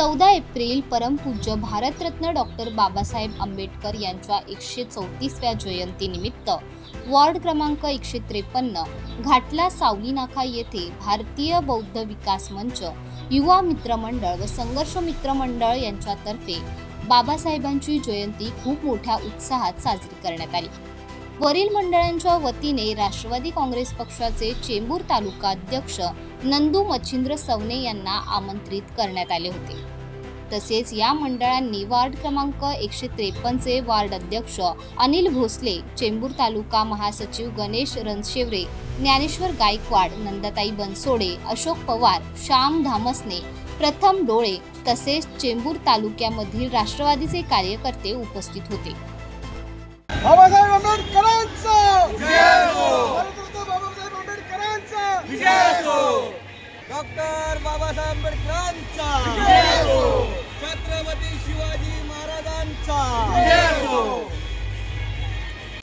14 April परमपूज्य Bharat Ratna doctor Babasaheb Ambedkar यांच्या 134व्या जयंतीनिमित्त वॉर्ड क्रमांक 153 घाटला सावली नाका येथे भारतीय बौद्ध विकास मंच, युवा मित्र मंडळ व संघर्ष मित्र मंडळ यांच्यातर्फे बाबासाहेबांची जयंती खूप मोठ्या उत्साहात साजरी करण्यात आली। वरील मंडळांच्या वतीने राष्ट्रवादी काँग्रेस पक्षाचे चेंबूर तालुका अध्यक्ष नंदू मच्छिंद्र सवने यांना आमंत्रित करण्यात आले होते। तसेच या मंडळांनी वार्ड क्रमांक 153 चे वार्ड अध्यक्ष अनिल भोसले, चेंबूर तालुका महासचिव गणेश रणशेवरे, ज्ञानेश्वर गायकवाड, नंदाताई बनसोडे, अशोक पवार, श्याम धामसने, प्रथम डोळे तसेच चेंबूर तालुक्यामधील राष्ट्रवादीचे कार्यकर्ते उपस्थित होते। बाबासाहेब आंबेडकरांचा जय हो। भारतरत्न बाबासाहेब आंबेडकरांचा जय हो। डॉक्टर बाबासाहेब आंबेडकरांचा